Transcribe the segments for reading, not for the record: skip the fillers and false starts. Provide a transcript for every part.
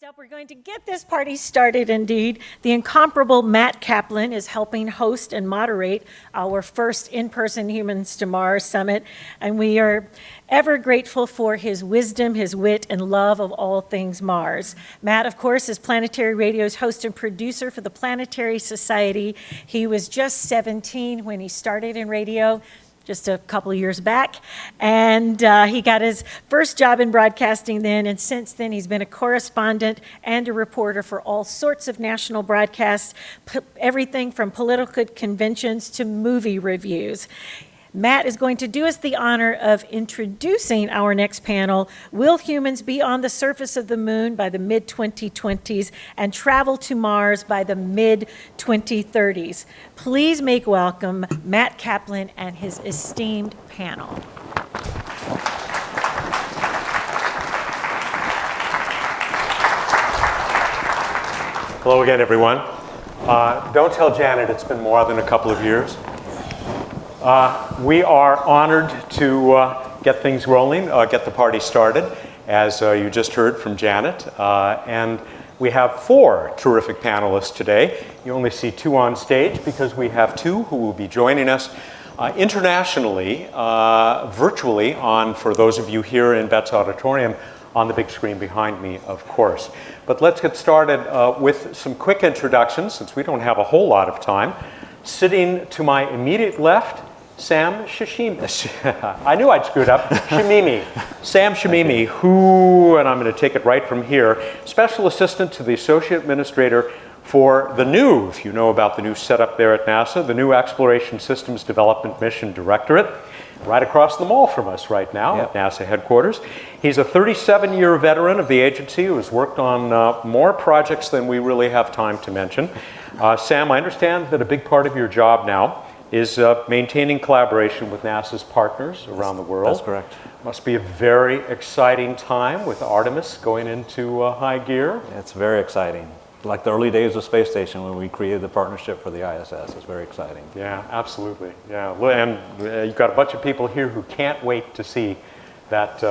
Next up, we're going to get this party started indeed. The incomparable Matt Kaplan is helping host and moderate our first in-person Humans to Mars Summit, and we are ever grateful for his wisdom, his wit, and love of all things Mars. Matt, of course, is Planetary Radio's host and producer for the Planetary Society. He was just 17 when he started in radio, just a couple of years back, and he got his first job in broadcasting then, and since then he's been a correspondent and a reporter for all sorts of national broadcasts, everything from political conventions to movie reviews. Matt is going to do us the honor of introducing our next panel, Will Humans Be on the Surface of the Moon by the mid-2020s and Travel to Mars by the mid-2030s? Please make welcome Matt Kaplan and his esteemed panel. Hello again, everyone. Don't tell Janet it's been more than a couple of years. We are honored to get things rolling, get the party started, as you just heard from Janet. And we have 4 terrific panelists today. You only see 2 on stage because we have 2 who will be joining us internationally, virtually on, for those of you here in Betts Auditorium, on the big screen behind me, of course. But let's get started with some quick introductions, since we don't have a whole lot of time. Sitting to my immediate left, Sam Shishimi. I knew I'd screwed up. Scimemi. Sam Scimemi, who, and I'm going to take it right from here, Special Assistant to the Associate Administrator for the new, if you know about the new setup there at NASA, the new Exploration Systems Development Mission Directorate, right across the mall from us right now at NASA headquarters. He's a 37-year veteran of the agency who has worked on more projects than we really have time to mention. Sam, I understand that a big part of your job now is maintaining collaboration with NASA's partners around the world. That's correct. Must be a very exciting time with Artemis going into high gear. It's very exciting. Like the early days of Space Station when we created the partnership for the ISS. It's very exciting. Yeah, absolutely. Yeah, and you've got a bunch of people here who can't wait to see that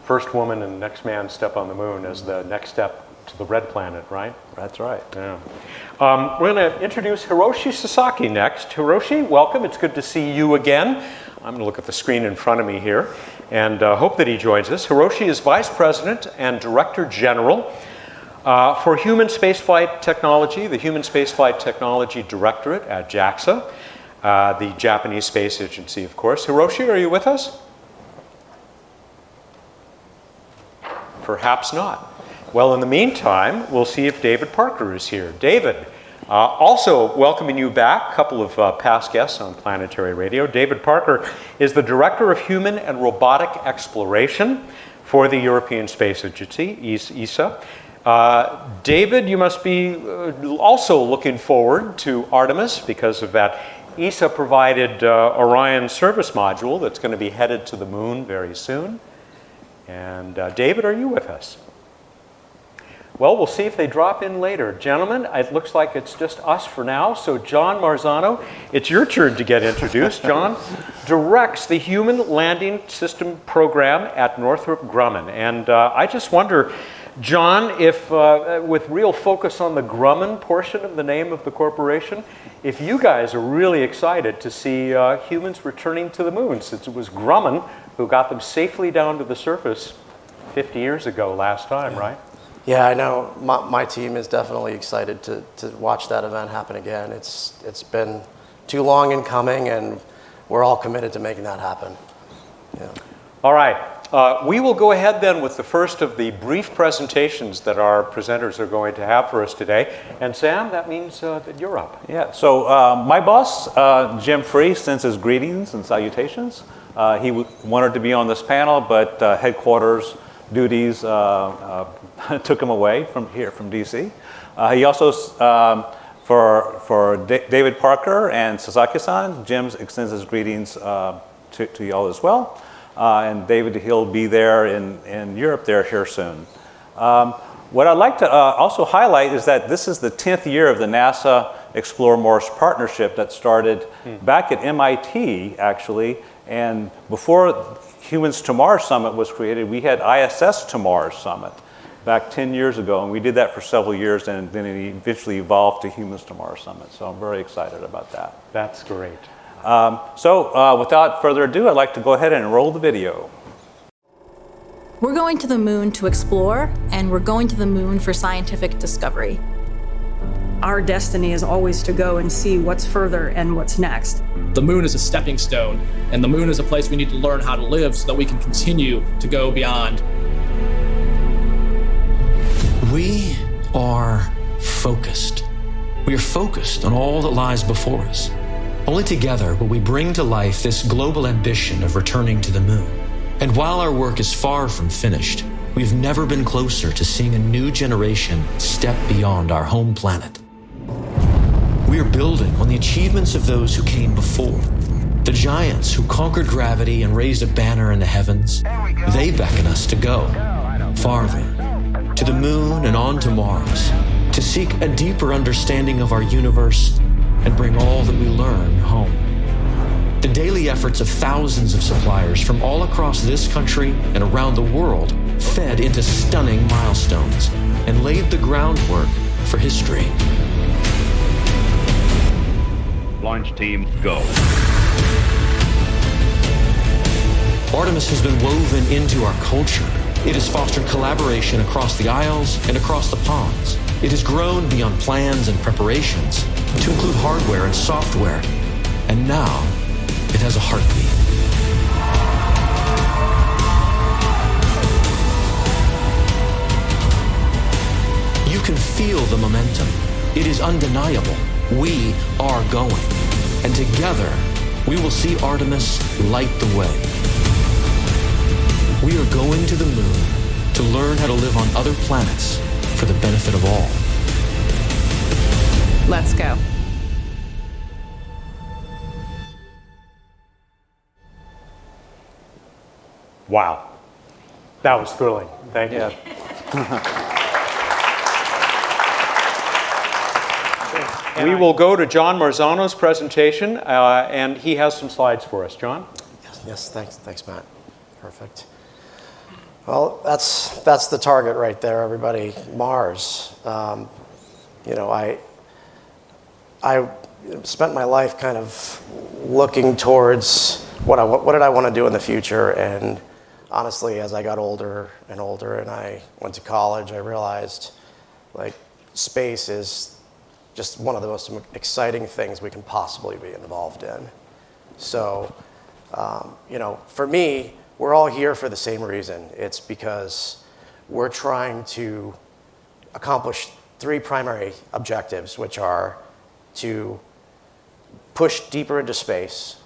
first woman and next man step on the moon as the next step to the red planet, right? That's right. Yeah. We're going to introduce Hiroshi Sasaki next. Hiroshi, welcome. It's good to see you again. I'm going to look at the screen in front of me here and hope that he joins us. Hiroshi is Vice President and Director General for Human Spaceflight Technology, the Human Spaceflight Technology Directorate at JAXA, the Japanese space agency, of course. Hiroshi, are you with us? Perhaps not. Well, in the meantime, we'll see if David Parker is here. David, also welcoming you back, a couple of past guests on Planetary Radio. David Parker is the Director of Human and Robotic Exploration for the European Space Agency, ESA. David, you must be also looking forward to Artemis because of that ESA-provided Orion service module that's going to be headed to the moon very soon. And David, are you with us? Well, we'll see if they drop in later. Gentlemen, it looks like it's just us for now. So John Marzano, it's your turn to get introduced. John directs the Human Landing System Program at Northrop Grumman. And I just wonder, John, if with real focus on the Grumman portion of the name of the corporation, if you guys are really excited to see humans returning to the moon, since it was Grumman who got them safely down to the surface 50 years ago last time, right? Yeah, I know. My team is definitely excited to watch that event happen again. It's been too long in coming, and we're all committed to making that happen. Yeah. All right. We will go ahead then with the first of the brief presentations that our presenters are going to have for us today. And Sam, that means that you're up. Yeah, so my boss, Jim Free, sends his greetings and salutations. He wanted to be on this panel, but headquarters duties took him away from here, from DC. He also, for David Parker and Sasaki-san, Jim extends his greetings to y'all as well. And David, he'll be there in Europe there here soon. What I'd like to also highlight is that this is the 10th year of the NASA ExploreMars partnership that started back at MIT, actually. And before Humans to Mars Summit was created, we had ISS to Mars Summit. back 10 years ago, and we did that for several years, and then it eventually evolved to Humans to Mars Summit. So I'm very excited about that. That's great. Without further ado, I'd like to go ahead and roll the video. We're going to the moon to explore, and we're going to the moon for scientific discovery. Our destiny is always to go and see what's further and what's next. The moon is a stepping stone, and the moon is a place we need to learn how to live so that we can continue to go beyond. We are focused. We are focused on all that lies before us. Only together will we bring to life this global ambition of returning to the moon. And while our work is far from finished, we've never been closer to seeing a new generation step beyond our home planet. We are building on the achievements of those who came before. The giants who conquered gravity and raised a banner in the heavens, they beckon us to go farther, to the moon and on to Mars, to seek a deeper understanding of our universe and bring all that we learn home. The daily efforts of thousands of suppliers from all across this country and around the world fed into stunning milestones and laid the groundwork for history. Launch team, go. Artemis has been woven into our culture. It has fostered collaboration across the aisles and across the ponds. It has grown beyond plans and preparations to include hardware and software. And now, it has a heartbeat. You can feel the momentum. It is undeniable. We are going. And together, we will see Artemis light the way. We are going to the moon to learn how to live on other planets for the benefit of all. Let's go. Wow. That was thrilling. Thank you. We will go to John Marzano's presentation, and he has some slides for us. John? Yes, thanks, Matt. Perfect. Well, that's the target right there, everybody. Mars. I spent my life kind of looking towards what did I want to do in the future, and honestly, as I got older and older, and I went to college, I realized like space is just one of the most exciting things we can possibly be involved in. So, for me, we're all here for the same reason. It's because we're trying to accomplish three primary objectives, which are to push deeper into space,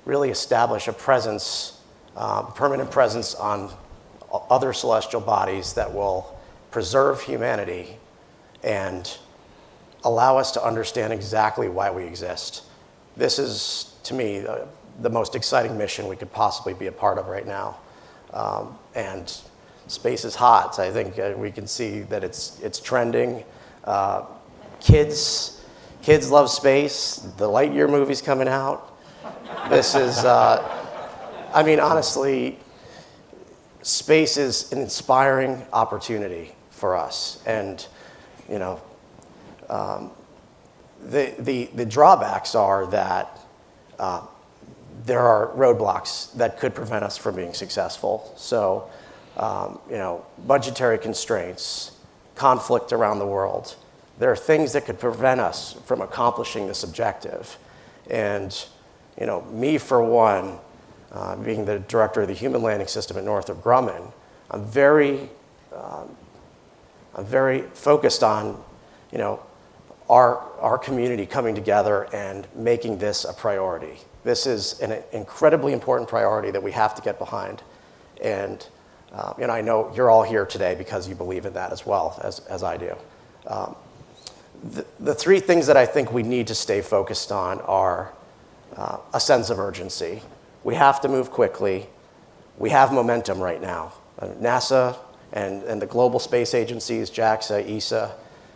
really establish a presence, permanent presence on other celestial bodies that will preserve humanity and allow us to understand exactly why we exist. This is, to me, the most exciting mission we could possibly be a part of right now. And space is hot. I think we can see that it's trending. Kids love space. The Lightyear movie's coming out. This is, honestly, space is an inspiring opportunity for us. And, the drawbacks are that there are roadblocks that could prevent us from being successful. So, budgetary constraints, conflict around the world. There are things that could prevent us from accomplishing this objective. And, me for one, being the director of the Human Landing System at Northrop Grumman, I'm very focused on, our community coming together and making this a priority. This is an incredibly important priority that we have to get behind. And, I know you're all here today because you believe in that as well as I do. The three things that I think we need to stay focused on are a sense of urgency. We have to move quickly. We have momentum right now. NASA and the global space agencies, JAXA, ESA,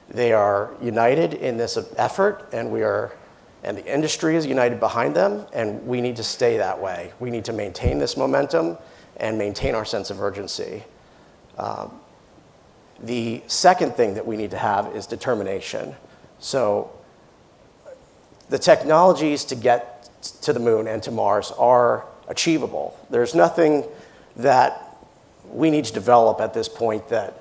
they are united in this effort, and the industry is united behind them, and we need to stay that way. We need to maintain this momentum and maintain our sense of urgency. The second thing that we need to have is determination. So the technologies to get to the moon and to Mars are achievable. There's nothing that we need to develop at this point that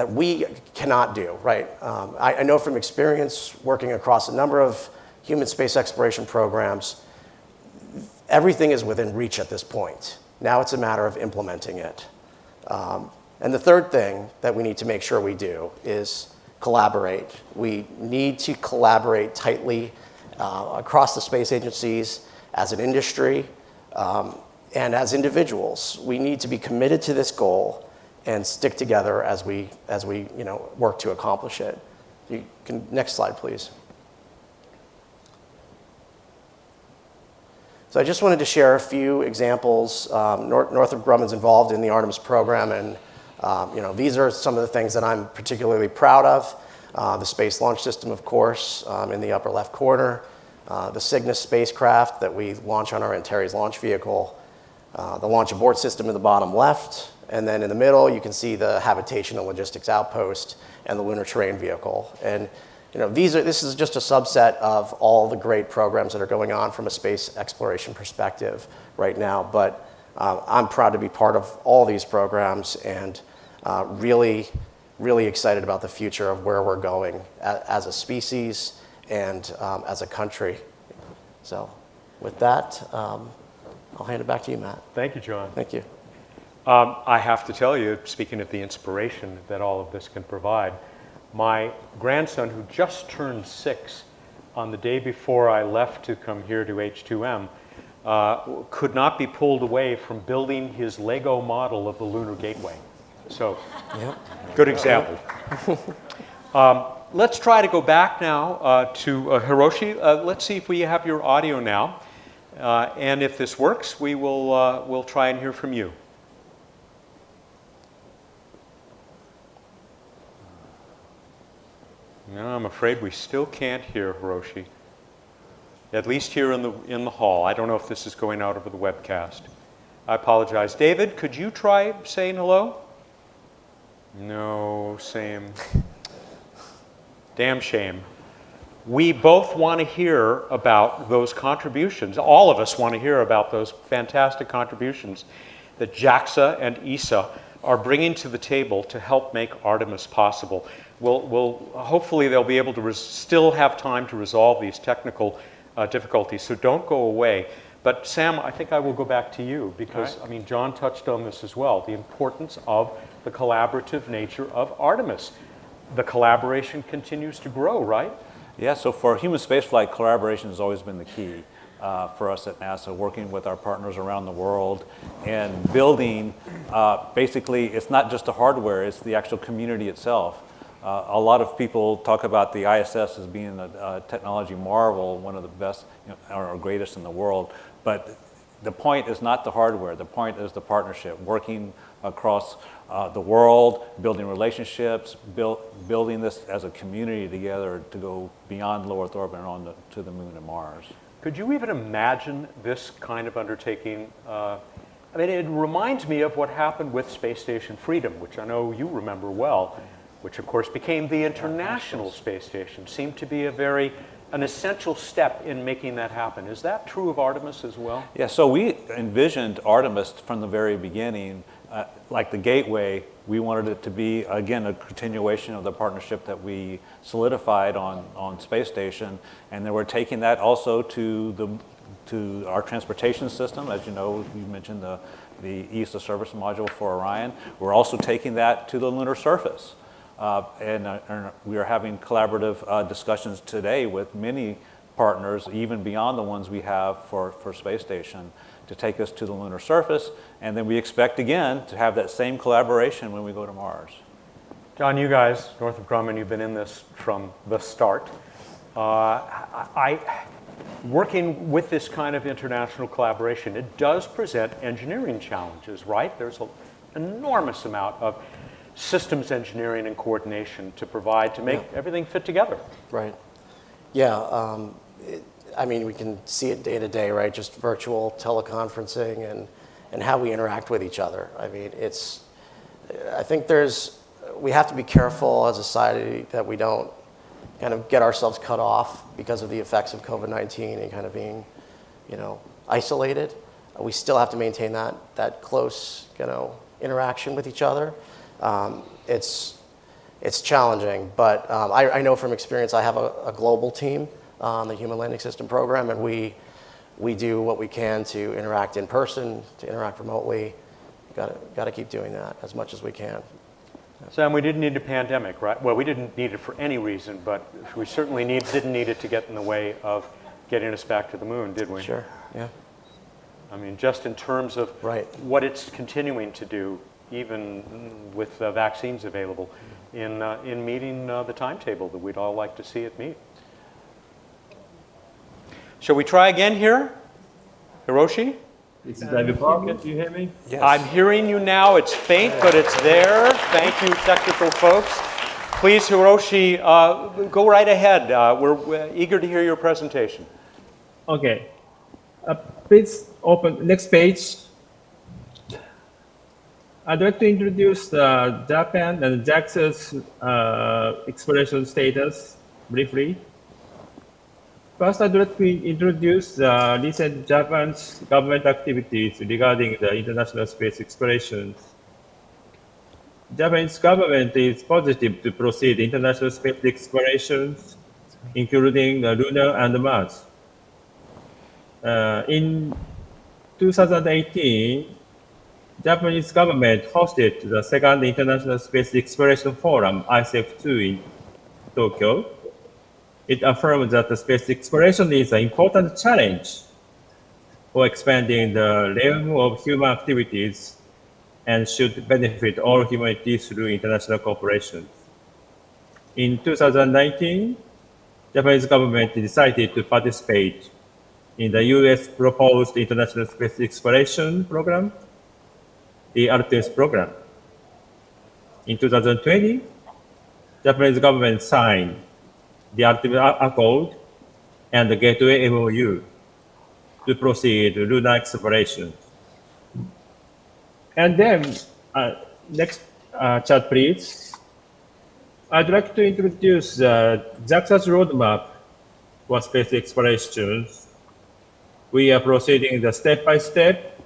we cannot do, right? I know from experience working across a number of human space exploration programs, everything is within reach at this point. Now it's a matter of implementing it. And the third thing that we need to make sure we do is collaborate. We need to collaborate tightly across the space agencies as an industry and as individuals. We need to be committed to this goal and stick together as we work to accomplish it. Next slide, please. So I just wanted to share a few examples. Northrop Grumman's involved in the Artemis program, and these are some of the things that I'm particularly proud of. The Space Launch System, of course, in the upper left corner. The Cygnus spacecraft that we launch on our Antares launch vehicle. The Launch Abort System in the bottom left. And then in the middle, you can see the Habitation and Logistics Outpost and the Lunar Terrain Vehicle. And this is just a subset of all the great programs that are going on from a space exploration perspective right now. But I'm proud to be part of all these programs and really, really excited about the future of where we're going as a species and as a country. So with that, I'll hand it back to you, Matt. Thank you, John. Thank you. I have to tell you, speaking of the inspiration that all of this can provide, my grandson, who just turned 6 on the day before I left to come here to H2M, could not be pulled away from building his Lego model of the Lunar Gateway. So, Yep. Good example. Let's try to go back now to Hiroshi. Let's see if we have your audio now. And if this works, we'll try and hear from you. No, I'm afraid we still can't hear Hiroshi. At least here in the hall. I don't know if this is going out over the webcast. I apologize. David, could you try saying hello? No, same. Damn shame. We both want to hear about those contributions. All of us want to hear about those fantastic contributions that JAXA and ESA are bringing to the table to help make Artemis possible. Hopefully they'll be able to still have time to resolve these technical difficulties, so don't go away. But Sam, I think I will go back to you because, right. I mean, John touched on this as well, the importance of the collaborative nature of Artemis. The collaboration continues to grow, right? Yeah, so for human spaceflight, collaboration has always been the key for us at NASA, working with our partners around the world and building, basically, it's not just the hardware, it's the actual community itself. A lot of people talk about the ISS as being a technology marvel, one of the best or greatest in the world, but the point is not the hardware, the point is the partnership, working across the world, building relationships, building this as a community together to go beyond low Earth orbit and on to the moon and Mars. Could you even imagine this kind of undertaking? I mean, it reminds me of what happened with Space Station Freedom, which I know you remember well, which of course became the International Space Station, seemed to be an essential step in making that happen. Is that true of Artemis as well? Yeah, so we envisioned Artemis from the very beginning, like the Gateway. We wanted it to be, again, a continuation of the partnership that we solidified on Space Station, and then we're taking that also to our transportation system. As you know, you mentioned the ESA service module for Orion. We're also taking that to the lunar surface. And we are having collaborative discussions today with many partners, even beyond the ones we have for Space Station, to take us to the lunar surface. And then we expect, again, to have that same collaboration when we go to Mars. John, you guys, Northrop Grumman, you've been in this from the start. Working with this kind of international collaboration, it does present engineering challenges, right? There's an enormous amount of systems engineering and coordination to make everything fit together. Right. Yeah. I mean, we can see it day to day, right? Just virtual teleconferencing and how we interact with each other. I mean, I think we have to be careful as a society that we don't kind of get ourselves cut off because of the effects of COVID-19 and kind of being, isolated. We still have to maintain that close, interaction with each other. It's challenging, but I know from experience I have a global team on the Human Landing System program, and we do what we can to interact in person, to interact remotely. Got to keep doing that as much as we can. Sam, we didn't need a pandemic, right? Well, we didn't need it for any reason, but we certainly didn't need it to get in the way of getting us back to the moon, did we? Sure, yeah. I mean, just in terms of what it's continuing to do, even with vaccines available, in meeting the timetable that we'd all like to see it meet. Shall we try again here? Hiroshi? This is David Parker. Do you hear me? Yes. I'm hearing you now. It's faint, but it's there. Thank you, technical folks. Please, Hiroshi, go right ahead. We're eager to hear your presentation. Okay. Please open next page. I'd like to introduce Japan and JAXA's exploration status briefly. First, I'd like to introduce recent Japan's government activities regarding the international space explorations. Japanese government is positive to proceed international space explorations, including Lunar and Mars. In 2018, Japanese government hosted the second International Space Exploration Forum, ISF2, in Tokyo. It affirmed that the space exploration is an important challenge for expanding the realm of human activities and should benefit all humanity through international cooperation. In 2019, Japanese government decided to participate in the US proposed International Space Exploration Program, the Artemis program. In 2020, Japanese government signed the Artemis Accord and the Gateway MOU to proceed lunar exploration. And then, next chart, please. I'd like to introduce JAXA's roadmap for space explorations. We are proceeding the step-by-step.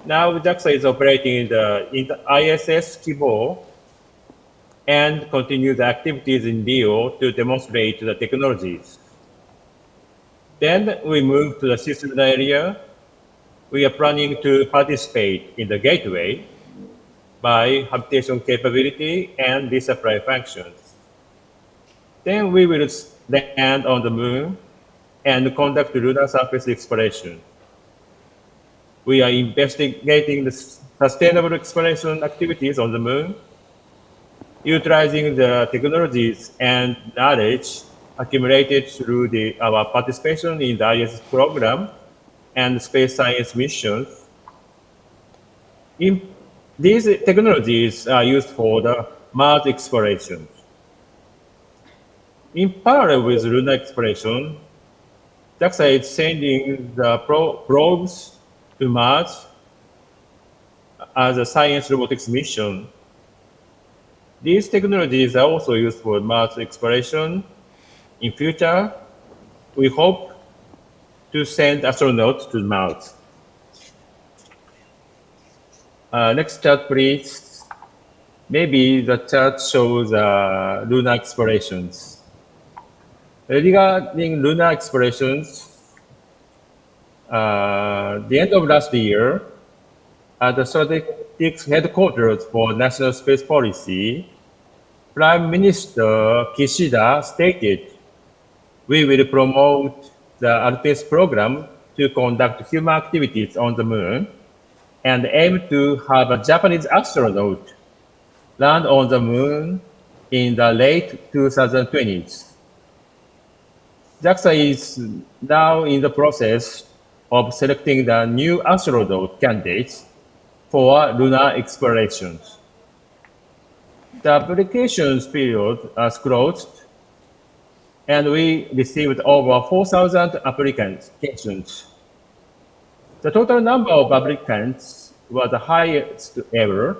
Now, JAXA is operating in the ISS Kibo and continue the activities in LEO to demonstrate the technologies. Then we move to the system area. We are planning to participate in the gateway by habitation capability and resupply functions. Then we will land on the moon and conduct lunar surface exploration. We are investigating the sustainable exploration activities on the moon, utilizing the technologies and knowledge accumulated through our participation in the ISS program and space science missions. These technologies are used for the Mars exploration. In parallel with lunar exploration, JAXA is sending the probes to Mars as a science robotics mission. These technologies are also used for Mars exploration. In future, we hope to send astronauts to Mars. Next chart, please. Maybe the chart shows lunar explorations. Regarding lunar explorations, the end of last year, at the strategic headquarters for National Space Policy, Prime Minister Kishida stated, "We will promote the Artemis program to conduct human activities on the moon and aim to have a Japanese astronaut land on the moon in the late 2020s. JAXA is now in the process of selecting the new astronaut candidates for lunar explorations. The applications period has closed, and we received over 4,000 applications. The total number of applicants was the highest ever.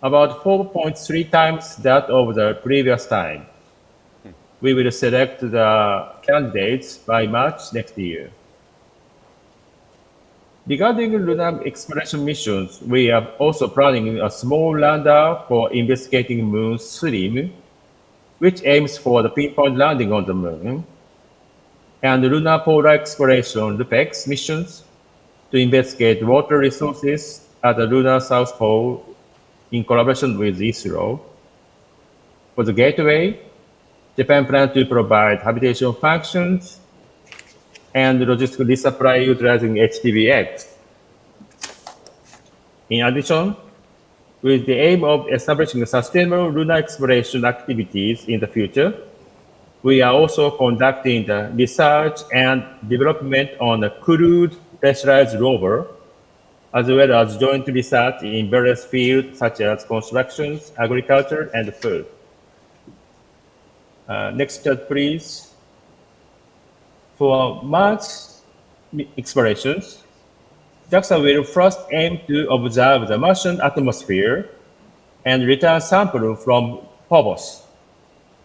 about 4.3 times that of the previous time. We will select the candidates by March next year. Regarding lunar exploration missions, we are also planning a small lander for investigating moon Scimemi, which aims for the pinpoint landing on the moon, and lunar polar exploration (LUPEX) missions to investigate water resources at the lunar South Pole in collaboration with ISRO. For the Gateway, Japan plans to provide habitation functions and logistic resupply utilizing HTBX. In addition, with the aim of establishing sustainable lunar exploration activities in the future, we are also conducting the research and development on a crewed pressurized rover, as well as joint research in various fields such as construction, agriculture, and food. Next chart, please. For Mars explorations, JAXA will first aim to observe the Martian atmosphere and return samples from Phobos,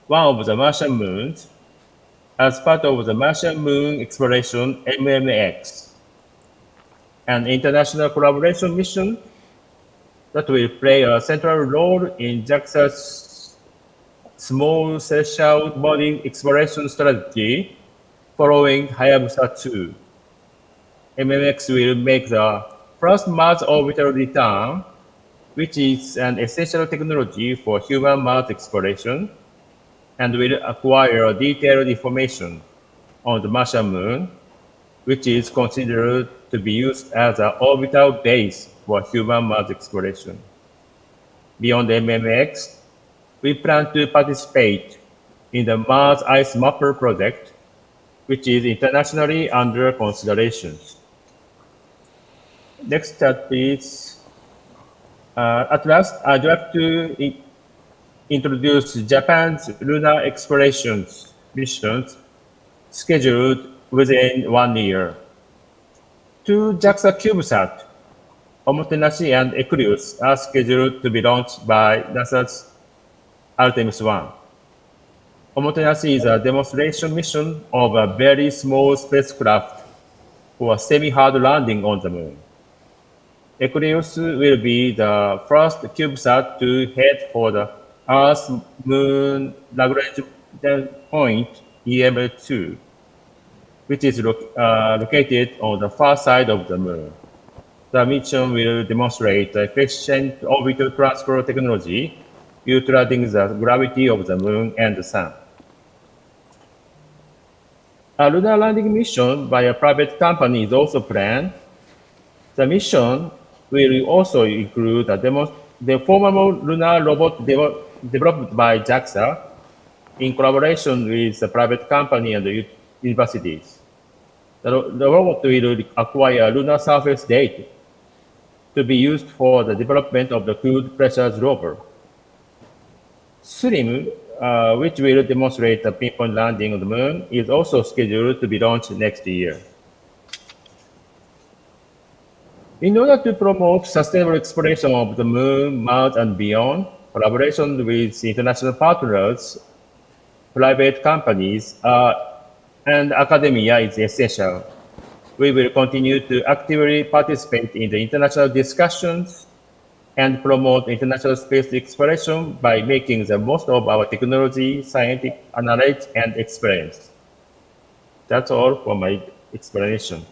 one of the Martian moons, as part of the Martian Moon Exploration (MMX), an international collaboration mission that will play a central role in JAXA's small celestial body exploration strategy following Hayabusa 2. MMX will make the first Mars orbital return, which is an essential technology for human Mars exploration, and will acquire detailed information on the Martian moon, which is considered to be used as an orbital base for human Mars exploration. Beyond MMX, we plan to participate in the Mars Ice Mapper project, which is internationally under consideration. Next chart, please. At last, I'd like to introduce Japan's lunar explorations missions scheduled within 1 year. Two JAXA CubeSat, Omotenashi and Eclipse, are scheduled to be launched by NASA's Artemis 1. Omotenashi is a demonstration mission of a very small spacecraft for a semi-hard landing on the moon. Eclipse will be the first CubeSat to head for the Earth-Moon Lagrange point EM2, which is located on the far side of the moon. The mission will demonstrate efficient orbital transport technology utilizing the gravity of the moon and the sun. A lunar landing mission by a private company is also planned. The mission will also include the formal lunar robot developed by JAXA in collaboration with the private company and the universities. The robot will acquire lunar surface data to be used for the development of the crewed pressurized rover. Scimemi, which will demonstrate the pinpoint landing on the moon, is also scheduled to be launched next year. In order to promote sustainable exploration of the moon, Mars, and beyond, collaboration with international partners, private companies, and academia is essential. We will continue to actively participate in the international discussions and promote international space exploration by making the most of our technology, scientific knowledge, and experience. That's all for my explanation.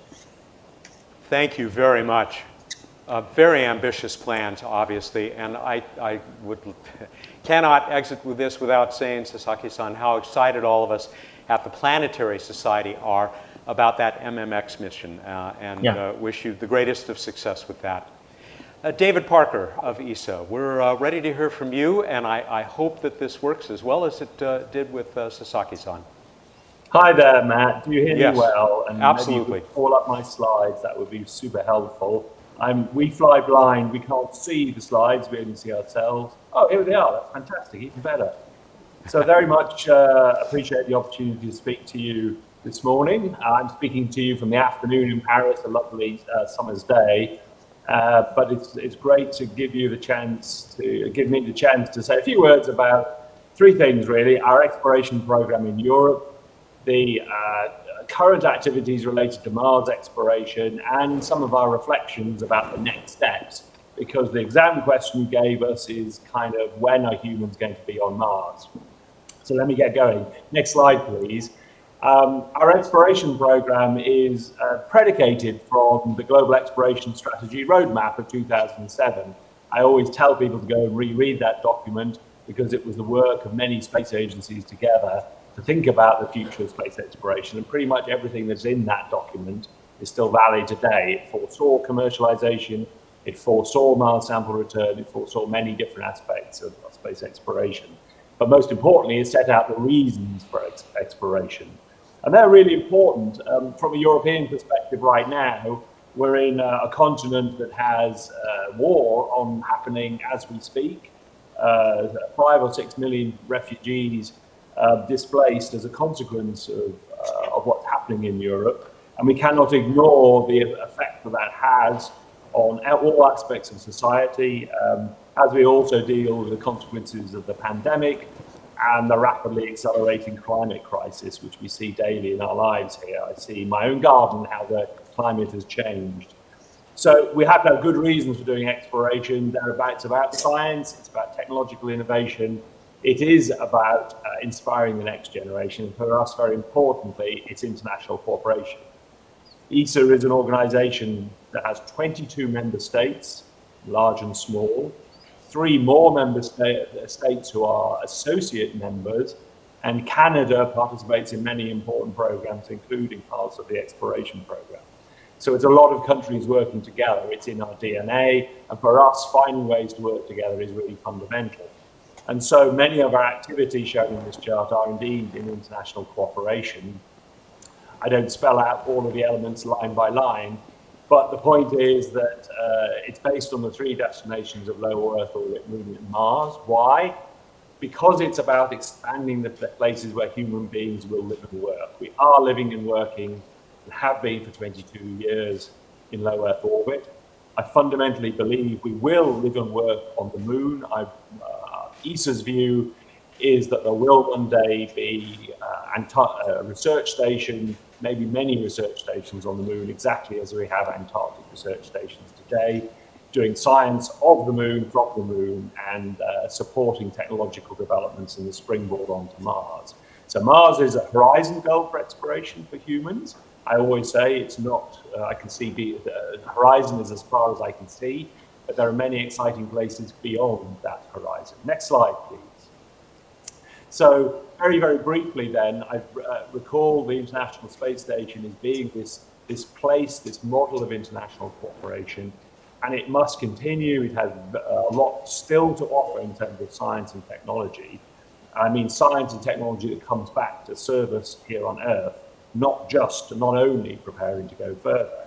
Thank you very much. Very ambitious plans, obviously, and I cannot exit with this without saying, Sasaki-san, how excited all of us at the Planetary Society are about that MMX mission, and wish you the greatest of success with that. David Parker of ESA, we're ready to hear from you, and I hope that this works as well as it did with Sasaki-san. Hi there, Matt. Do you hear me well? And absolutely. Maybe you could call up my slides. That would be super helpful. We fly blind. We can't see the slides. We only see ourselves. Oh, here they are. That's fantastic. Even better. So very much appreciate the opportunity to speak to you this morning. I'm speaking to you from the afternoon in Paris, a lovely summer's day. But it's great to give me the chance to say a few words about three things, really: our exploration program in Europe, the current activities related to Mars exploration, and some of our reflections about the next steps, because the exam question you gave us is kind of, when are humans going to be on Mars? So let me get going. Next slide, please. Our exploration program is predicated from the Global Exploration Strategy Roadmap of 2007. I always tell people to go and reread that document, because it was the work of many space agencies together to think about the future of space exploration, and pretty much everything that's in that document is still valid today. It foresaw commercialization, it foresaw Mars sample return, it foresaw many different aspects of space exploration. But most importantly, it set out the reasons for exploration. And they're really important. From a European perspective right now, we're in a continent that has war happening as we speak. 5 or 6 million refugees displaced as a consequence of what's happening in Europe. And we cannot ignore the effect that has on all aspects of society, as we also deal with the consequences of the pandemic and the rapidly accelerating climate crisis, which we see daily in our lives here. I see in my own garden how the climate has changed. So we have no good reasons for doing exploration. It's about science, it's about technological innovation, it is about inspiring the next generation. And for us, very importantly, it's international cooperation. ESA is an organization that has 22 member states, large and small, 3 more member states who are associate members, and Canada participates in many important programs, including parts of the exploration program. So it's a lot of countries working together. It's in our DNA, and for us, finding ways to work together is really fundamental. And so many of our activities shown in this chart are indeed in international cooperation. I don't spell out all of the elements line by line, but the point is that it's based on the 3 destinations of low Earth orbit, Moon and Mars. Why? Because it's about expanding the places where human beings will live and work. We are living and working, and have been for 22 years, in low Earth orbit. I fundamentally believe we will live and work on the Moon. ESA's view is that there will one day be a research station, maybe many research stations on the Moon, exactly as we have Antarctic research stations today, doing science of the Moon, from the Moon, and supporting technological developments in the springboard onto Mars. So Mars is a horizon goal for exploration for humans. I always say it's not, I can see the horizon is as far as I can see, but there are many exciting places beyond that horizon. Next slide, please. So very, very briefly then, I recall the International Space Station as being this place, this model of international cooperation, and it must continue. It has a lot still to offer in terms of science and technology. I mean science and technology that comes back to serve us here on Earth, not only preparing to go further.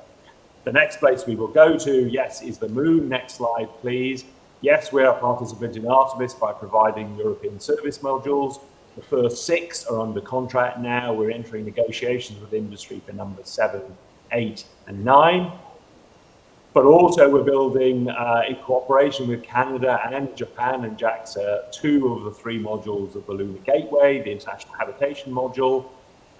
The next place we will go to, yes, is the Moon. Next slide, please. Yes, we are a participant in Artemis by providing European service modules. The first 6 are under contract now. We're entering negotiations with industry for number 7, 8, and 9. But also we're building, in cooperation with Canada and Japan and JAXA, 2 of the 3 modules of the Lunar Gateway, the International Habitation Module,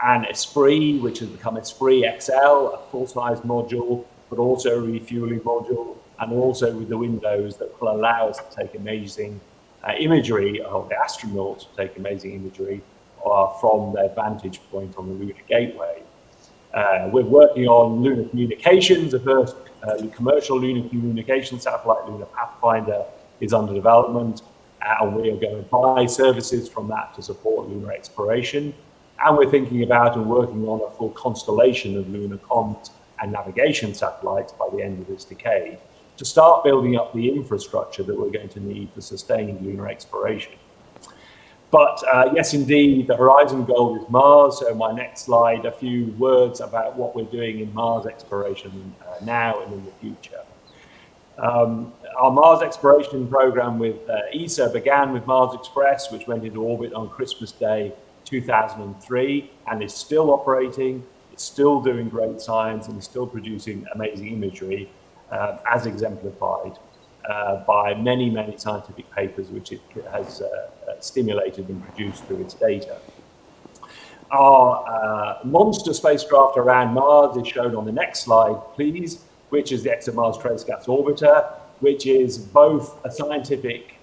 and Esprit, which has become Esprit XL, a full-size module, but also a refueling module, and also with the windows that will allow us to take amazing imagery, or the astronauts to take amazing imagery from their vantage point on the Lunar Gateway. We're working on lunar communications. The first commercial lunar communication satellite, Lunar Pathfinder, is under development, and we are going to buy services from that to support lunar exploration. And we're thinking about and working on a full constellation of lunar comms and navigation satellites by the end of this decade to start building up the infrastructure that we're going to need for sustained lunar exploration. But yes, indeed, the horizon goal is Mars. So my next slide, a few words about what we're doing in Mars exploration now and in the future. Our Mars exploration program with ESA began with Mars Express, which went into orbit on Christmas Day 2003 and is still operating. It's still doing great science and is still producing amazing imagery. as exemplified by many, many scientific papers which it has stimulated and produced through its data. Our monster spacecraft around Mars is shown on the next slide, please, which is the ESA Mars Trace Gas Orbiter, which is both a scientific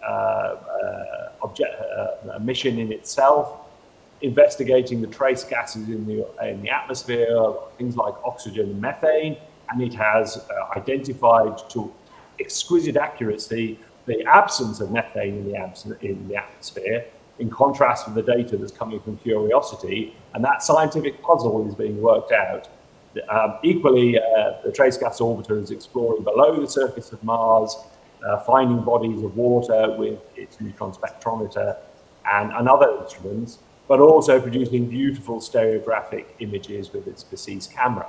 mission in itself, investigating the trace gases in the atmosphere, things like oxygen and methane, and it has identified to exquisite accuracy the absence of methane in the atmosphere, in contrast with the data that's coming from Curiosity, and that scientific puzzle is being worked out. Equally, the Trace Gas Orbiter is exploring below the surface of Mars, finding bodies of water with its neutron spectrometer and other instruments, but also producing beautiful stereographic images with its PRECISE camera.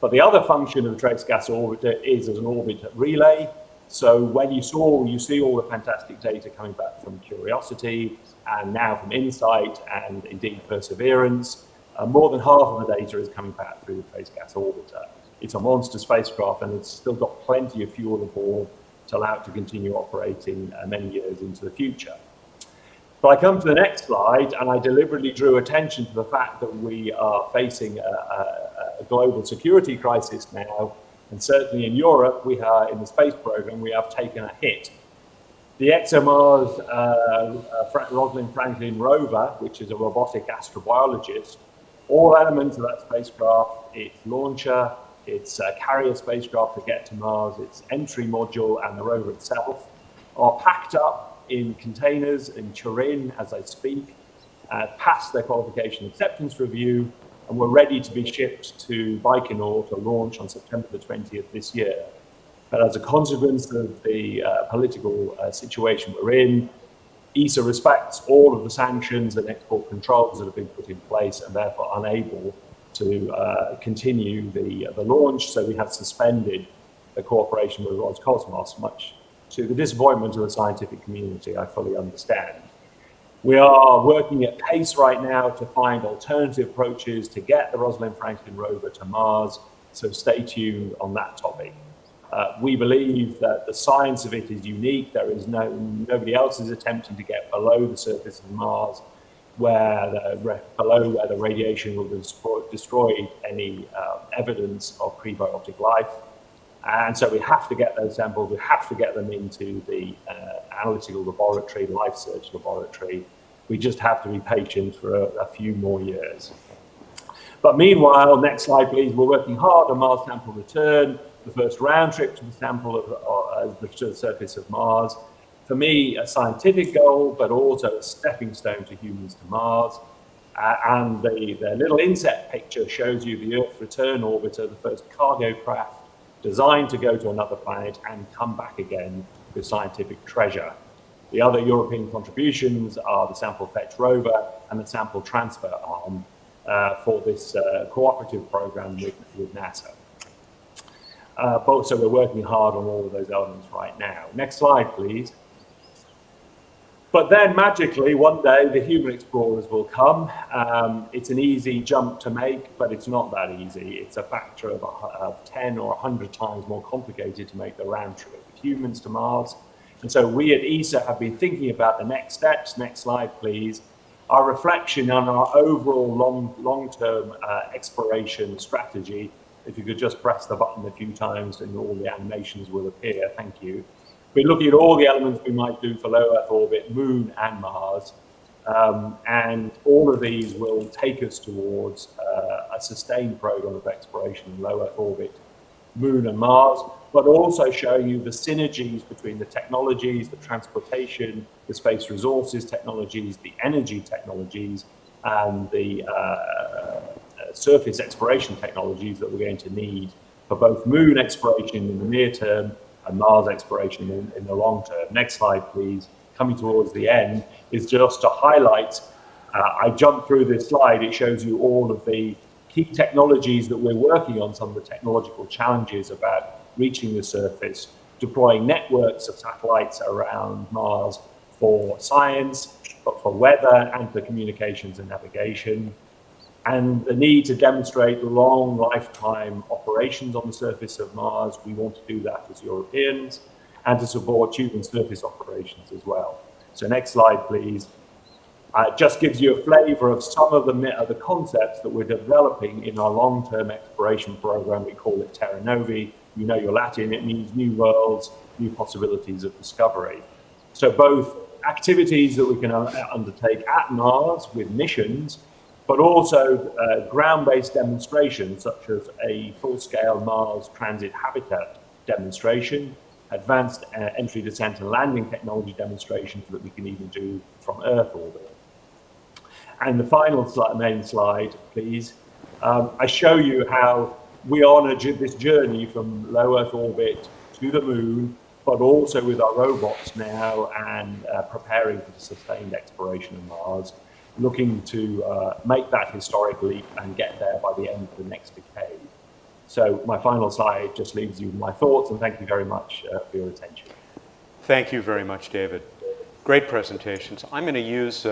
But the other function of the Trace Gas Orbiter is as an orbit relay. So when you see all the fantastic data coming back from Curiosity and now from InSight and indeed Perseverance, more than half of the data is coming back through the Trace Gas Orbiter. It's a monster spacecraft and it's still got plenty of fuel aboard to allow it to continue operating many years into the future. But I come to the next slide, and I deliberately drew attention to the fact that we are facing a global security crisis now, and certainly in Europe, we are in the space program, we have taken a hit. The ESA Mars Rosalind Franklin rover, which is a robotic astrobiologist, all elements of that spacecraft, its launcher, its carrier spacecraft to get to Mars, its entry module, and the rover itself, are packed up in containers in Turin as I speak, passed their qualification acceptance review, and were ready to be shipped to Baikonur to launch on September the 20th this year. But as a consequence of the political situation we're in, ESA respects all of the sanctions and export controls that have been put in place and therefore unable to continue the launch. So we have suspended the cooperation with Roscosmos, much to the disappointment of the scientific community, I fully understand. We are working at pace right now to find alternative approaches to get the Rosalind Franklin rover to Mars, so stay tuned on that topic. We believe that the science of it is unique. There is nobody else is attempting to get below the surface of Mars, below where the radiation will destroy any evidence of prebiotic life. And so we have to get those samples, we have to get them into the analytical laboratory, life search laboratory. We just have to be patient for a few more years. But meanwhile, next slide please, we're working hard on Mars sample return, the first round trip to the sample of the surface of Mars. For me, a scientific goal, but also a stepping stone to humans to Mars. And the little inset picture shows you the Earth return orbiter, the first cargo craft designed to go to another planet and come back again with scientific treasure. The other European contributions are the sample fetch rover and the sample transfer arm for this cooperative program with NASA. So we're working hard on all of those elements right now. Next slide, please. But then magically, one day, the human explorers will come. It's an easy jump to make, but it's not that easy. It's a factor of 10 or 100 times more complicated to make the round trip with humans to Mars. And so we at ESA have been thinking about the next steps. Next slide, please. Our reflection on our overall long-term exploration strategy. If you could just press the button a few times and all the animations will appear. Thank you. We're looking at all the elements we might do for low Earth orbit, Moon and Mars, and all of these will take us towards a sustained program of exploration in low Earth orbit, Moon and Mars, but also showing you the synergies between the technologies, the transportation, the space resources technologies, the energy technologies, and the surface exploration technologies that we're going to need for both Moon exploration in the near term and Mars exploration in the long term. Next slide, please. Coming towards the end is just to highlight, I jumped through this slide, it shows you all of the key technologies that we're working on, some of the technological challenges about reaching the surface, deploying networks of satellites around Mars for science, but for weather and for communications and navigation. and the need to demonstrate long lifetime operations on the surface of Mars. We want to do that as Europeans, and to support human surface operations as well. So next slide, please. It just gives you a flavor of some of the concepts that we're developing in our long-term exploration program. We call it Terrae Novae. You know your Latin, it means new worlds, new possibilities of discovery. So both activities that we can undertake at Mars with missions, but also ground-based demonstrations, such as a full-scale Mars transit habitat demonstration, advanced entry, descent, and landing technology demonstrations that we can even do from Earth orbit. And the final main slide, please. I show you how we are on this journey from low Earth orbit to the moon, but also with our robots now and preparing for the sustained exploration of Mars, looking to make that historic leap and get there by the end of the next decade. So my final slide just leaves you with my thoughts, and thank you very much for your attention. Thank you very much, David. Great presentations. I'm going to use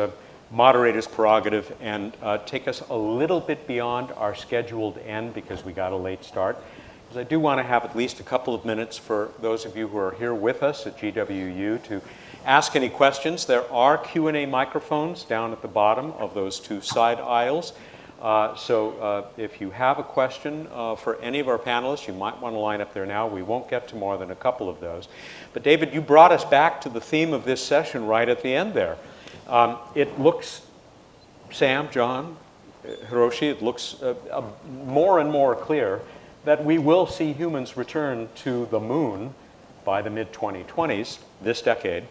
moderator's prerogative and take us a little bit beyond our scheduled end because we got a late start. Because I do want to have at least a couple of minutes for those of you who are here with us at GWU to ask any questions. There are Q&A microphones down at the bottom of those two side aisles. So if you have a question for any of our panelists, you might want to line up there now. We won't get to more than a couple of those. But David, you brought us back to the theme of this session right at the end there. It looks, Sam, John, Hiroshi, it looks more and more clear that we will see humans return to the moon by the mid-2020s, this decade.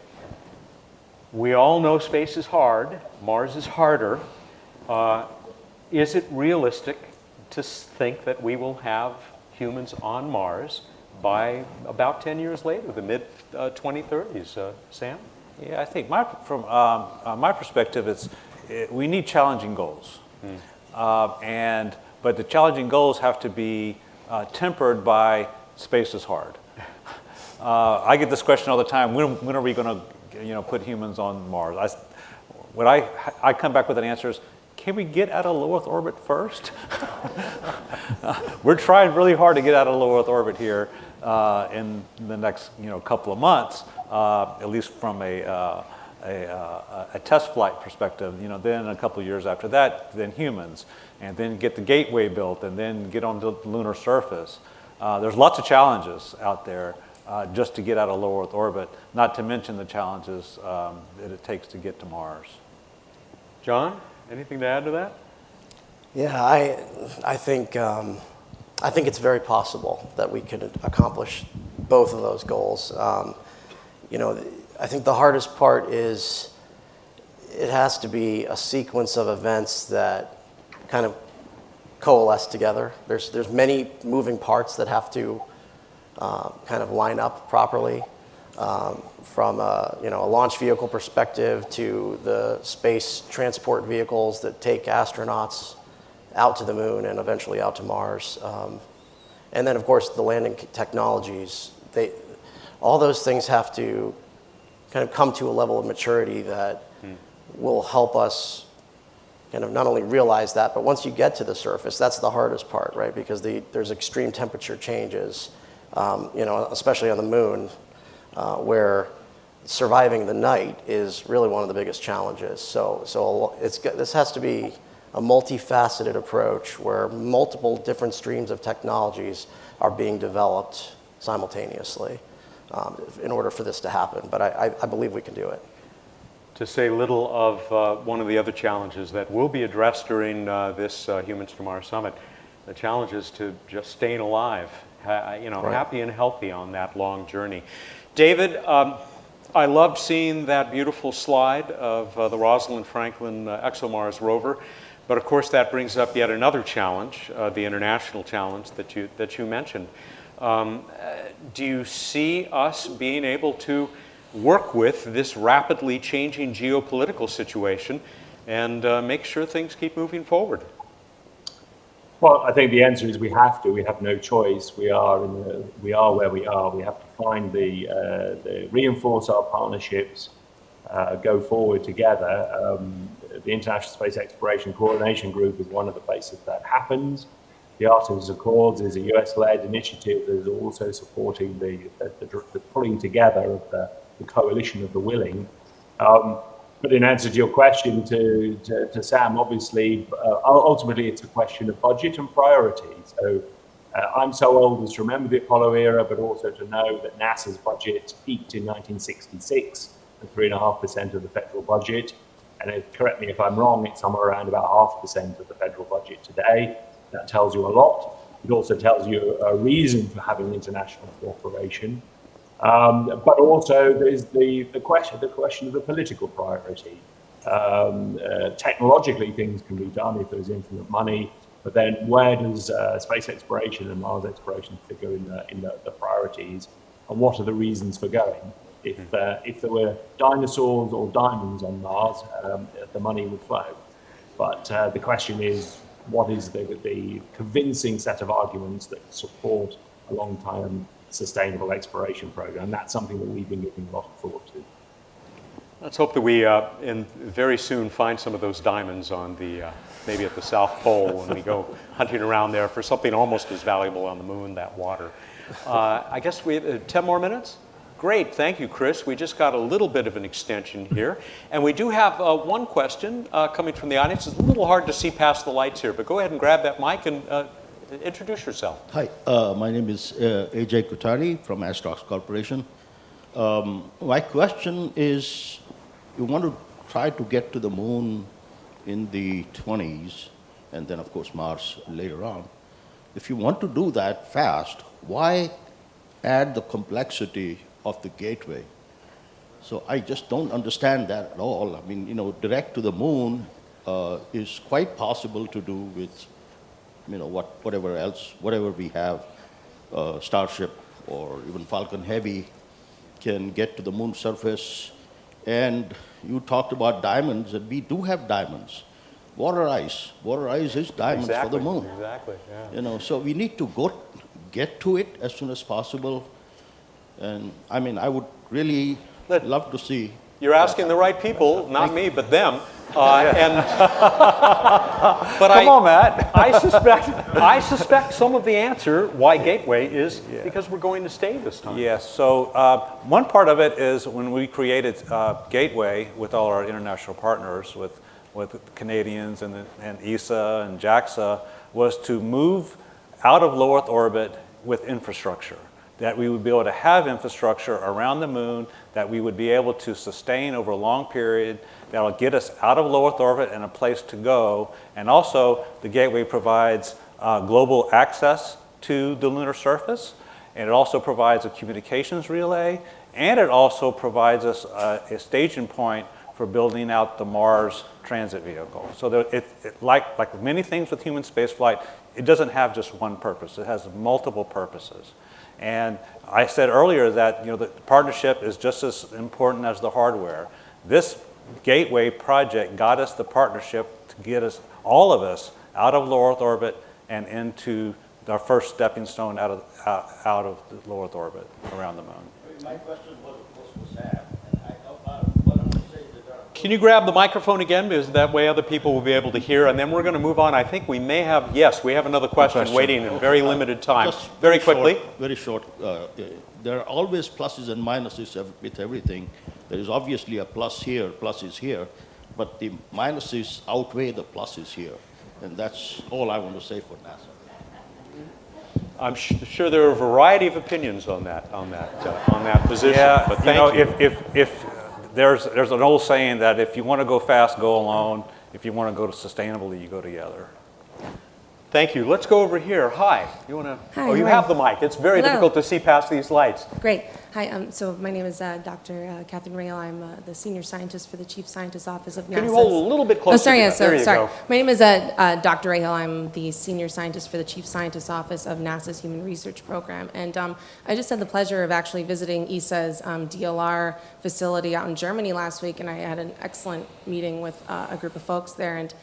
We all know space is hard. Mars is harder. Is it realistic to think that we will have humans on Mars by about 10 years later, the mid-2030s? Sam? Yeah, I think from my perspective, we need challenging goals. But the challenging goals have to be tempered by space is hard. I get this question all the time, when are we going to put humans on Mars? When I come back with an answer is, can we get out of low Earth orbit first? We're trying really hard to get out of low Earth orbit here in the next couple of months, at least from a test flight perspective. Then a couple of years after that, then humans, and then get the gateway built, and then get on the lunar surface. There's lots of challenges out there just to get out of low Earth orbit, not to mention the challenges that it takes to get to Mars. John? Anything to add to that? Yeah, I think it's very possible that we could accomplish both of those goals. I think the hardest part is it has to be a sequence of events that kind of coalesce together. There's many moving parts that have to kind of line up properly. From a launch vehicle perspective to the space transport vehicles that take astronauts out to the moon and eventually out to Mars. And then, of course, the landing technologies. All those things have to kind of come to a level of maturity that will help us kind of not only realize that, but once you get to the surface, that's the hardest part, right? Because there's extreme temperature changes, especially on the moon. Where surviving the night is really one of the biggest challenges. So this has to be a multifaceted approach where multiple different streams of technologies are being developed simultaneously in order for this to happen. But I believe we can do it. To say little of one of the other challenges that will be addressed during this Humans to Mars Summit, the challenge is to just staying alive, right. Happy and healthy on that long journey. David, I loved seeing that beautiful slide of the Rosalind Franklin ExoMars rover, but of course that brings up yet another challenge, the international challenge that you mentioned. Do you see us being able to work with this rapidly changing geopolitical situation and make sure things keep moving forward? Well, I think the answer is we have to. We have no choice. We are where we are. We have to find reinforce our partnerships go forward together. The International Space Exploration Coordination Group is one of the places that happens. The Artemis Accords is a US-led initiative that is also supporting the pulling together of the coalition of the willing. But in answer to your question to Sam, obviously, ultimately it's a question of budget and priorities. So I'm so old as to remember the Apollo era, but also to know that NASA's budget peaked in 1966 at 3.5% of the federal budget. And correct me if I'm wrong, it's somewhere around about 0.5% of the federal budget today. That tells you a lot. It also tells you a reason for having international cooperation. But also there's the question of the political priority. Technologically, things can be done if there's infinite money, but then where does space exploration and Mars exploration figure in the priorities, and what are the reasons for going? If there were dinosaurs or diamonds on Mars, the money would flow. But the question is, what is the convincing set of arguments that support a long-term sustainable exploration program? That's something that we've been giving a lot of thought to. Let's hope that we very soon find some of those diamonds on maybe at the South Pole when we go hunting around there for something almost as valuable on the moon, that water. I guess we have 10 more minutes? Great, thank you, Chris. We just got a little bit of an extension here. And we do have one question coming from the audience. It's a little hard to see past the lights here, but go ahead and grab that mic and introduce yourself. Hi, my name is Ajay Kothari from Astrox Corporation. My question is, you want to try to get to the moon in the 20s, and then, of course, Mars later on. If you want to do that fast, why add the complexity of the gateway? So I just don't understand that at all. I mean, direct to the moon is quite possible to do with, whatever we have, Starship or even Falcon Heavy can get to the moon surface. And you talked about diamonds, and we do have diamonds. Water ice is diamonds for the moon. Exactly, yeah. So we need to get to it as soon as possible. And I mean, I would really love to see. You're asking the right people, not me, but them. But Come on, Matt. I suspect some of the answer why Gateway is because we're going to stay this time. Yes. So one part of it is when we created Gateway with all our international partners, with Canadians and ESA and JAXA, was to move out of low Earth orbit with infrastructure. That we would be able to have infrastructure around the moon that we would be able to sustain over a long period, that will get us out of low Earth orbit and a place to go. And also, the Gateway provides global access to the lunar surface, and it also provides a communications relay, and it also provides us a staging point for building out the Mars transit vehicle. So like many things with human spaceflight, it doesn't have just one purpose. It has multiple purposes. And I said earlier that the partnership is just as important as the hardware. This Gateway project got us the partnership to get us, all of us, out of low Earth orbit and into our first stepping stone out of the low Earth orbit around the moon. My question was Sam. Can you grab the microphone again, because that way other people will be able to hear, and then we're going to move on. I think we may have, we have another question waiting in very limited time. Just very quickly. Very short. There are always pluses and minuses with everything. There is obviously a plus here, pluses here, but the minuses outweigh the pluses here. And that's all I want to say for NASA. I'm sure there are a variety of opinions on that position. Yeah, but thank you. If there's an old saying that if you want to go fast, go alone. If you want to go sustainably, you go together. Thank you. Let's go over here. Hi. You want to? Hi, oh, you have the mic. It's very difficult to see past these lights. Great. Hi. So my name is Dr. Catherine Rail. I'm the senior scientist for the Chief Scientist's Office of NASA. Can you hold a little bit closer? Oh, sorry. To that? There you sorry. go. My name is Dr. Rahil. I'm the senior scientist for the Chief Scientist's Office of NASA's Human Research Program. And I just had the pleasure of actually visiting ESA's DLR facility out in Germany last week, and I had an excellent meeting with a group of folks there. And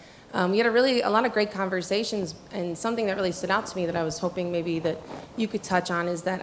we had a lot of great conversations, and something that really stood out to me that I was hoping maybe that you could touch on is that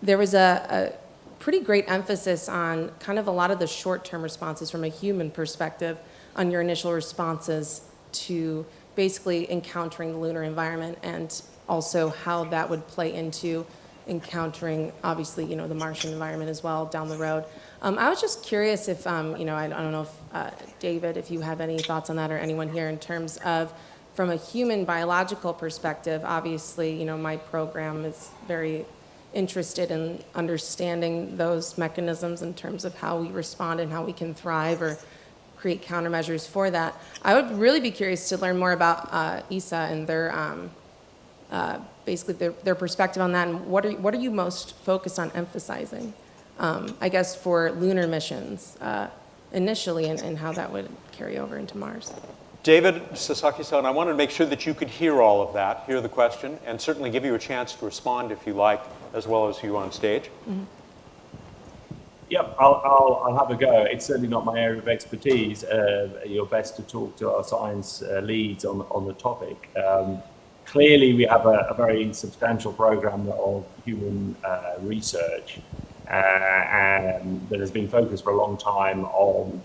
there was a pretty great emphasis on kind of a lot of the short-term responses from a human perspective on your initial responses to basically encountering the lunar environment, and also how that would play into encountering, obviously, you know, the Martian environment as well down the road. I was just curious if, you know, I don't know if, David, if you have any thoughts on that, or anyone here, in terms of, from a human biological perspective, obviously, you know, my program is very interested in understanding those mechanisms in terms of how we respond and how we can thrive or create countermeasures for that. I would really be curious to learn more about ESA and their basically their perspective on that, and what are you most focused on emphasizing, I guess, for lunar missions initially, and how that would carry over into Mars. David, Sasaki-san, I wanted to make sure that you could hear all of that, hear the question, and certainly give you a chance to respond if you like, as well as you on stage. Mm-hmm. Yep, I'll have a go. It's certainly not my area of expertise. You're best to talk to our science leads on the topic. Clearly, we have a very substantial program of human research and that has been focused for a long time on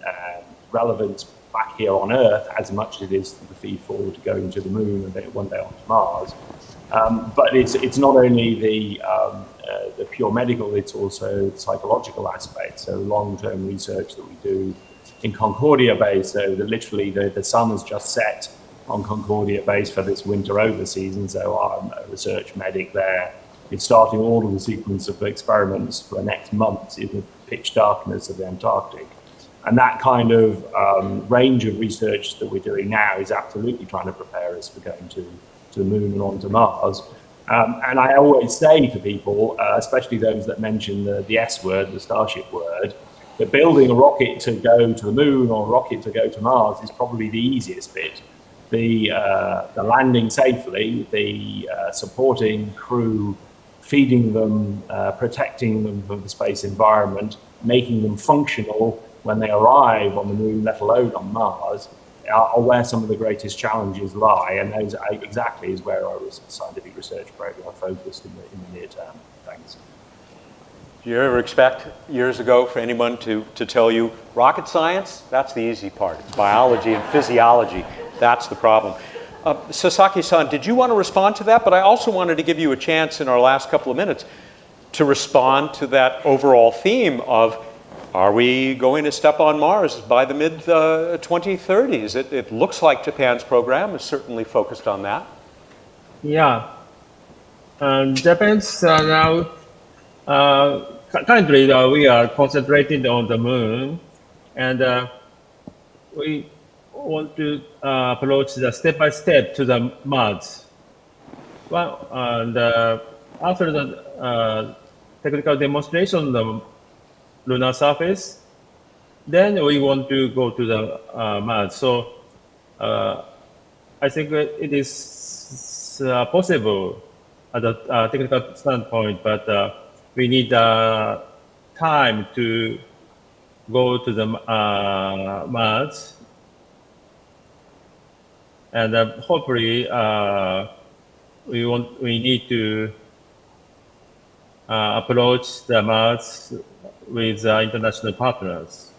relevance back here on Earth, as much as it is the feed forward to going to the moon and then one day onto Mars. But it's not only the pure medical, it's also the psychological aspect. So long-term research that we do in Concordia Base, so that literally the sun has just set on Concordia Base for this winter over season. So I'm a research medic there. It's starting all of the sequence of experiments for the next month in the pitch darkness of the Antarctic. And that kind of range of research that we're doing now is absolutely trying to prepare us for going to the moon and onto Mars. And I always say to people, especially those that mention the S word, the Starship word, that building a rocket to go to the moon or a rocket to go to Mars is probably the easiest bit. The landing safely, the supporting crew, feeding them, protecting them from the space environment, making them functional when they arrive on the moon, let alone on Mars, are where some of the greatest challenges lie, and those exactly is where our scientific research program are focused in the near term. Thanks. Do you ever expect years ago for anyone to tell you, rocket science, that's the easy part. It's biology and physiology, that's the problem. Sasaki-san, did you want to respond to that? But I also wanted to give you a chance in our last couple of minutes to respond to that overall theme of, are we going to step on Mars by the mid-2030s? It looks like Japan's program is certainly focused on that. Yeah. Japan's now, currently we are concentrating on the moon, and we want to approach the step-by-step to the Mars. Well, and after the technical demonstration of the lunar surface, then we want to go to the Mars. So I think it is possible at a technical standpoint, but we need time to go to the Mars, and hopefully we need to approach the Mars with international partners.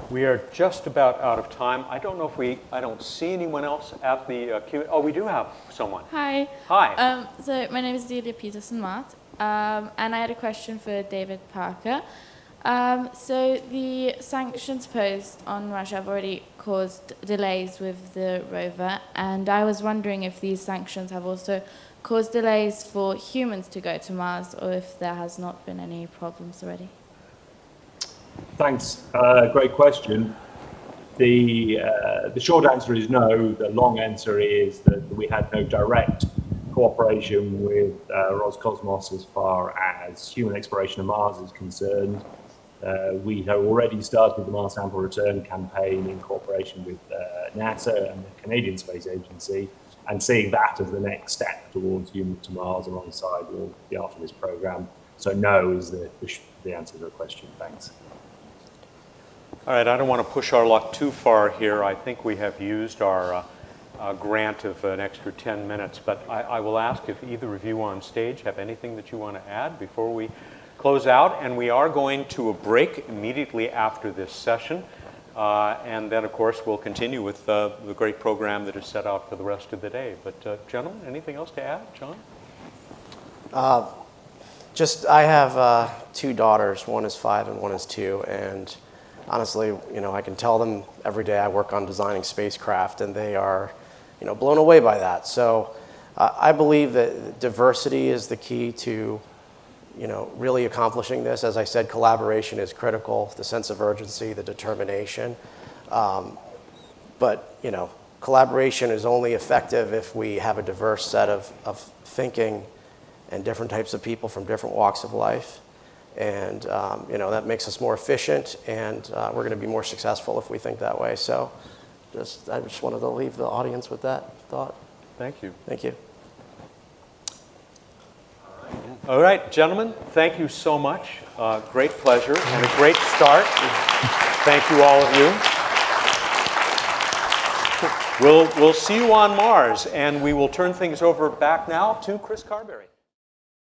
We are just about out of time. I don't know if I don't see anyone else at the Q. Oh, we do have someone. Hi. Hi. So my name is Delia Peterson-Mart, and I had a question for David Parker. So the sanctions posed on Russia have already caused delays with the rover, and I was wondering if these sanctions have also caused delays for humans to go to Mars, or if there has not been any problems already. Thanks. Great question. The short answer is no. The long answer is that we had no direct cooperation with Roscosmos as far as human exploration of Mars is concerned. We have already started the Mars sample return campaign in cooperation with NASA and the Canadian Space Agency, and seeing that as the next step towards humans to Mars alongside the Artemis program. So no is the answer to the question. Thanks. All right, I don't want to push our luck too far here. I think we have used our grant of an extra 10 minutes. But I will ask if either of you on stage have anything that you want to add before we close out. And we are going to a break immediately after this session. And then, of course, we'll continue with the great program that is set out for the rest of the day. But gentlemen, anything else to add? John? I have 2 daughters. One is 5 and one is 2. And honestly, I can tell them every day I work on designing spacecraft, and they are, blown away by that. So I believe that diversity is the key to, really accomplishing this. As I said, collaboration is critical, the sense of urgency, the determination. But, collaboration is only effective if we have a diverse set of thinking and different types of people from different walks of life. And, that makes us more efficient, and we're going to be more successful if we think that way. So I just wanted to leave the audience with that thought. Thank you. Thank you. All right, gentlemen, thank you so much. Great pleasure and a great start. Thank you, all of you. We'll see you on Mars, and we will turn things over back now to Chris Carberry.